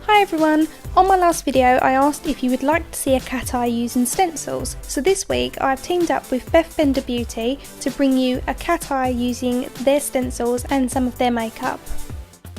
Hi everyone! On my last video I asked if you would like to see a cat eye using stencils, so this week I've teamed up with Beth Bender Beauty to bring you a cat eye using their stencils and some of their makeup.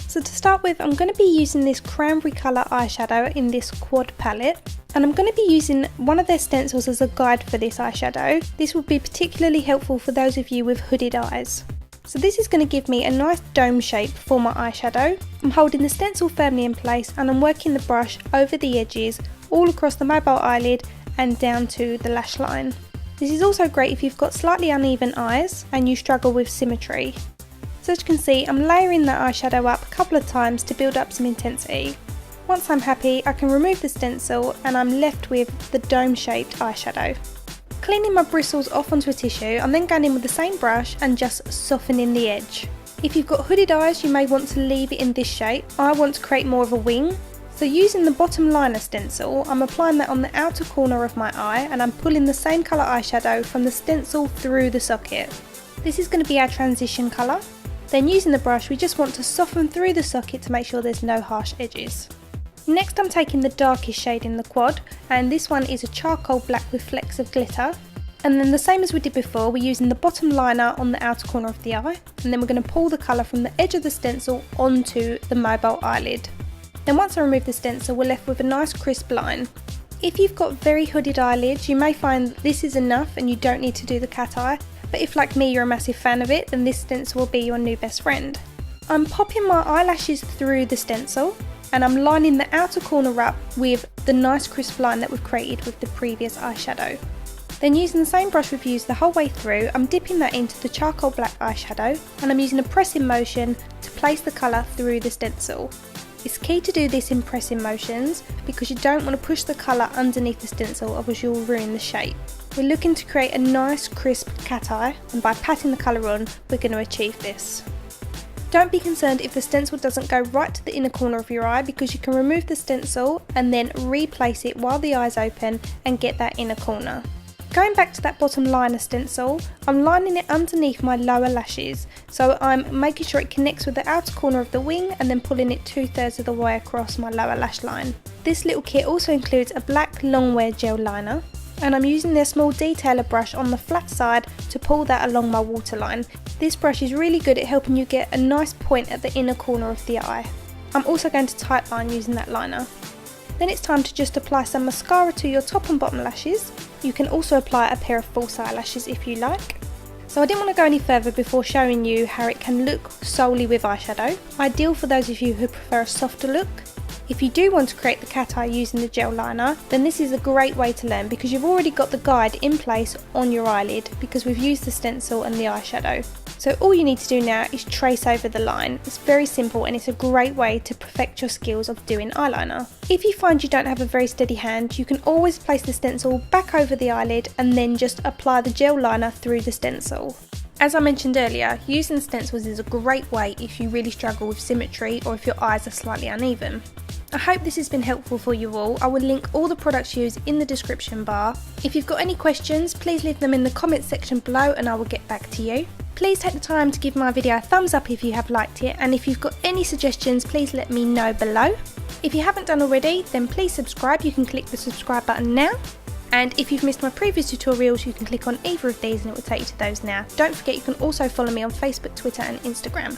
So to start with, I'm going to be using this cranberry colour eyeshadow in this quad palette, and I'm going to be using one of their stencils as a guide for this eyeshadow. This will be particularly helpful for those of you with hooded eyes. So this is going to give me a nice dome shape for my eyeshadow. I'm holding the stencil firmly in place and I'm working the brush over the edges all across the mobile eyelid and down to the lash line. This is also great if you've got slightly uneven eyes and you struggle with symmetry. So as you can see, I'm layering that eyeshadow up a couple of times to build up some intensity. Once I'm happy, I can remove the stencil and I'm left with the dome shaped eyeshadow. Cleaning my bristles off onto a tissue, I'm then going in with the same brush and just softening the edge. If you've got hooded eyes, you may want to leave it in this shape. I want to create more of a wing. So using the bottom liner stencil, I'm applying that on the outer corner of my eye and I'm pulling the same colour eyeshadow from the stencil through the socket. This is going to be our transition colour. Then using the brush, we just want to soften through the socket to make sure there's no harsh edges. Next I'm taking the darkest shade in the quad, and this one is a charcoal black with flecks of glitter. And then the same as we did before, we're using the bottom liner on the outer corner of the eye, and then we're going to pull the colour from the edge of the stencil onto the mobile eyelid. Then once I remove the stencil, we're left with a nice crisp line. If you've got very hooded eyelids, you may find that this is enough and you don't need to do the cat eye, but if like me you're a massive fan of it, then this stencil will be your new best friend. I'm popping my eyelashes through the stencil, and I'm lining the outer corner up with the nice crisp line that we've created with the previous eyeshadow. Then using the same brush we've used the whole way through, I'm dipping that into the charcoal black eyeshadow and I'm using a pressing motion to place the colour through the stencil. It's key to do this in pressing motions because you don't want to push the colour underneath the stencil or else you'll ruin the shape. We're looking to create a nice crisp cat eye, and by patting the colour on we're going to achieve this. Don't be concerned if the stencil doesn't go right to the inner corner of your eye, because you can remove the stencil and then replace it while the eye's open and get that inner corner. Going back to that bottom liner stencil, I'm lining it underneath my lower lashes, so I'm making sure it connects with the outer corner of the wing and then pulling it 2/3 of the way across my lower lash line. This little kit also includes a black long wear gel liner, and I'm using their small detailer brush on the flat side to pull that along my waterline. This brush is really good at helping you get a nice point at the inner corner of the eye. I'm also going to tightline using that liner. Then it's time to just apply some mascara to your top and bottom lashes. You can also apply a pair of false eyelashes if you like. So I didn't want to go any further before showing you how it can look solely with eyeshadow, ideal for those of you who prefer a softer look. If you do want to create the cat eye using the gel liner, then this is a great way to learn because you've already got the guide in place on your eyelid because we've used the stencil and the eyeshadow. So all you need to do now is trace over the line. It's very simple and it's a great way to perfect your skills of doing eyeliner. If you find you don't have a very steady hand, you can always place the stencil back over the eyelid and then just apply the gel liner through the stencil. As I mentioned earlier, using stencils is a great way if you really struggle with symmetry or if your eyes are slightly uneven. I hope this has been helpful for you all. I will link all the products used in the description bar. If you've got any questions, please leave them in the comments section below and I will get back to you. Please take the time to give my video a thumbs up if you have liked it, and if you've got any suggestions, please let me know below. If you haven't done already, then please subscribe. You can click the subscribe button now. And if you've missed my previous tutorials, you can click on either of these and it will take you to those now. Don't forget you can also follow me on Facebook, Twitter and Instagram.